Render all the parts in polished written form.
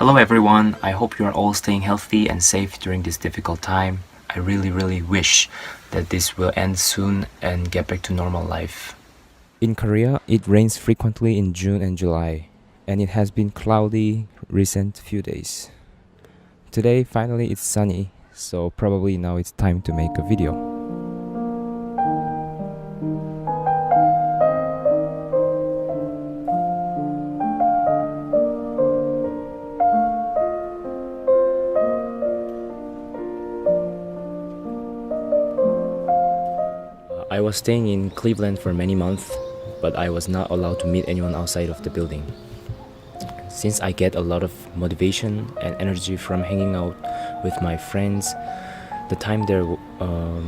Hello everyone, I hope you are all staying healthy and safe during this difficult time. I really wish that this will end soon and get back to normal life. In Korea, it rains frequently in June and July, and it has been cloudy recent few days. Today, finally, it's sunny, so probably now it's time to make a video. I was staying in Cleveland for many months, but I was not allowed to meet anyone outside of the building. Since I get a lot of motivation and energy from hanging out with my friends, the time there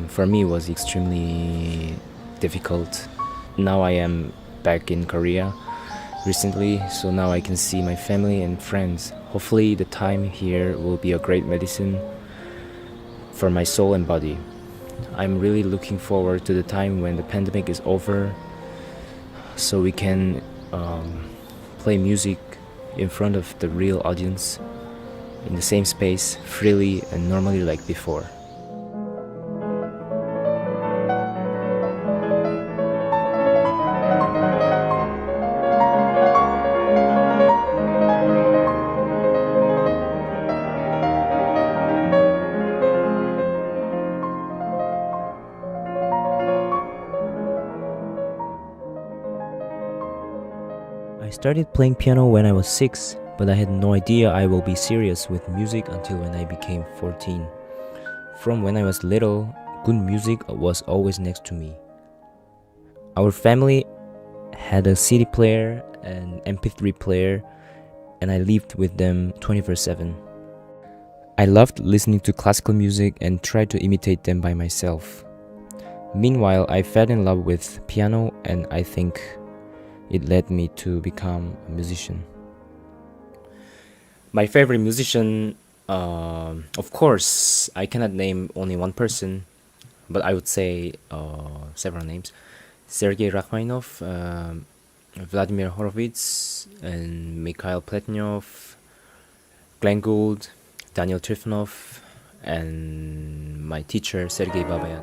for me was extremely difficult. Now I am back in Korea recently, so now I can see my family and friends. Hopefully the time here will be a great medicine for my soul and body. I'm really looking forward to the time when the pandemic is over, so we can play music in front of the real audience in the same space, freely and normally like before. I started playing piano when I was 6, but I had no idea I will be serious with music until when I became 14. From when I was little, good music was always next to me. Our family had a CD player and MP3 player, and I lived with them 24/7. I loved listening to classical music and tried to imitate them by myself. Meanwhile, I fell in love with piano, and I think it led me to become a musician. My favorite musician, of course, I cannot name only one person, but I would say several names. Sergei Rachmaninoff, Vladimir Horowitz, and Mikhail Pletnyov, Glenn Gould, Daniel Trifonov, and my teacher, Sergei Babayan.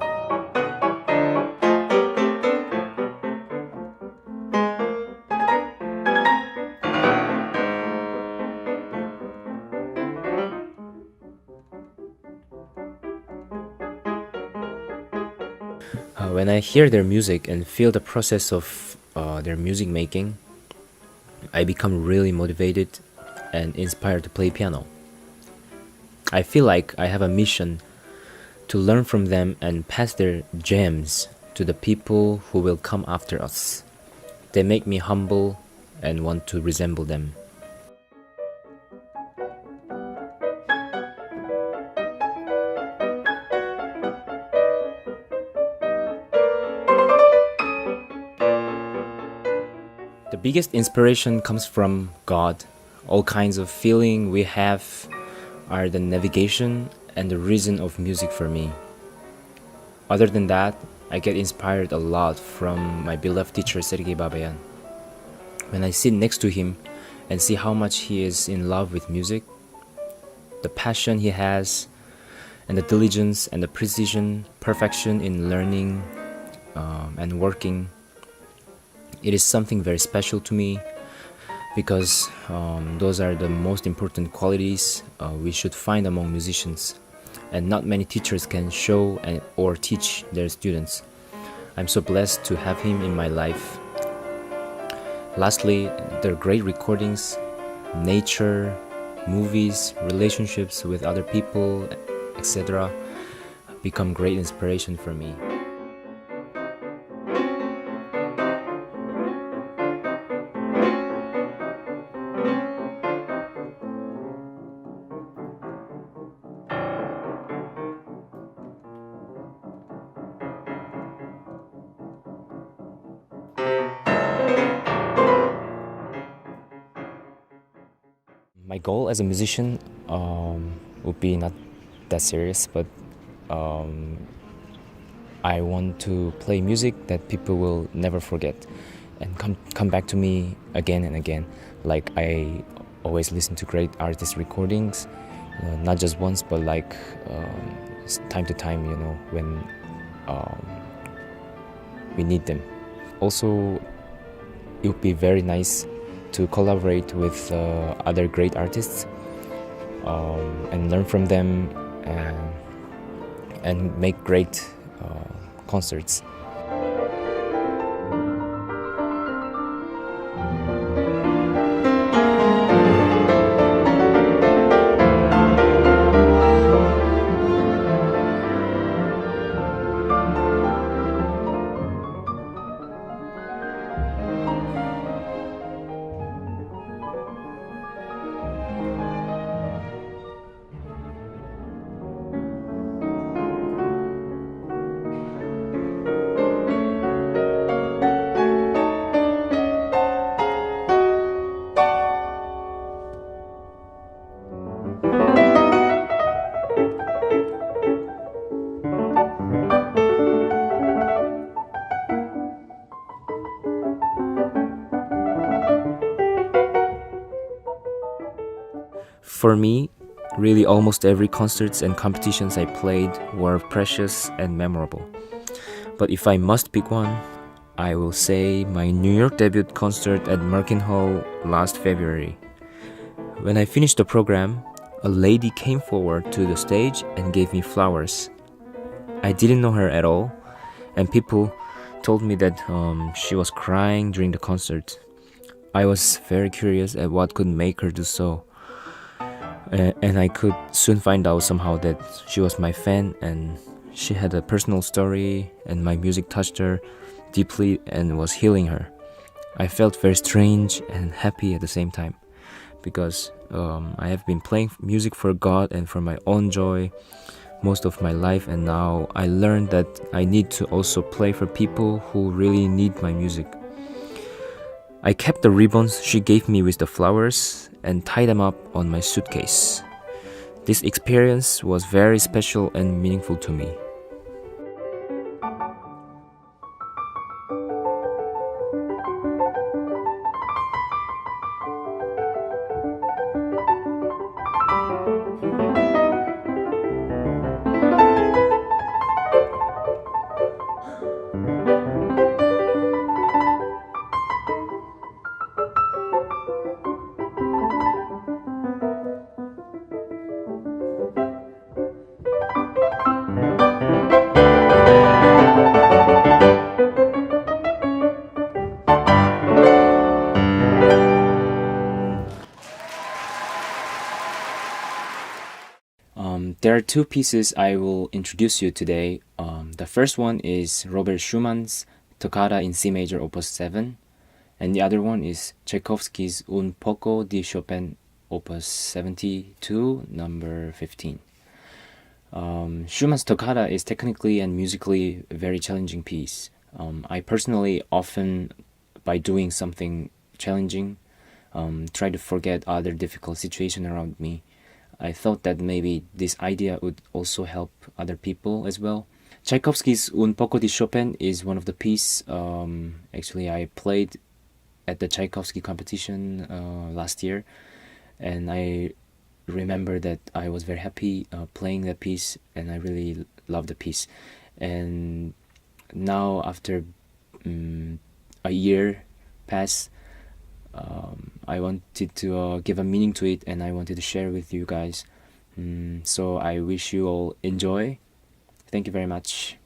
When I hear their music and feel the process of their music making, I become really motivated and inspired to play piano. I feel like I have a mission to learn from them and pass their gems to the people who will come after us. They make me humble and want to resemble them. The biggest inspiration comes from God. All kinds of feeling we have are the navigation and the reason of music for me. Other than that, I get inspired a lot from my beloved teacher Sergei Babayan. When I sit next to him and see how much he is in love with music, the passion he has, and the diligence and the precision, perfection in learning and working, it is something very special to me, because those are the most important qualities we should find among musicians, and not many teachers can show or teach their students. I'm so blessed to have him in my life. Lastly, their great recordings, nature, movies, relationships with other people, etc. become great inspiration for me. My goal as a musician would be not that serious, but I want to play music that people will never forget and come back to me again and again, like I always listen to great artist recordings, not just once, but like time to time, when um, we need them. Also, it would be very nice to collaborate with other great artists and learn from them and make great concerts. For me, really almost every concerts and competitions I played were precious and memorable. But if I must pick one, I will say my New York debut concert at Merkin Hall last February. When I finished the program, a lady came forward to the stage and gave me flowers. I didn't know her at all, and people told me that she was crying during the concert. I was very curious at what could make her do so. And I could soon find out somehow that she was my fan and she had a personal story and my music touched her deeply and was healing her. I felt very strange and happy at the same time because I have been playing music for God and for my own joy most of my life, and now I learned that I need to also play for people who really need my music. I kept the ribbons she gave me with the flowers and tied them up on my suitcase. This experience was very special and meaningful to me. There are two pieces I will introduce you today. The first one is Robert Schumann's Toccata in C major opus 7, and the other one is Tchaikovsky's Un poco di Chopin opus 72, number 15. Schumann's Toccata is technically and musically a very challenging piece. I personally often, by doing something challenging, try to forget other difficult situations around me. I thought that maybe this idea would also help other people as well. Tchaikovsky's Un poco di Chopin is one of the pieces actually I played at the Tchaikovsky competition last year, and I remember that I was very happy playing that piece, and I really loved the piece. And now after a year passed, I wanted to give a meaning to it, and I wanted to share with you guys. So I wish you all enjoy. Thank you very much.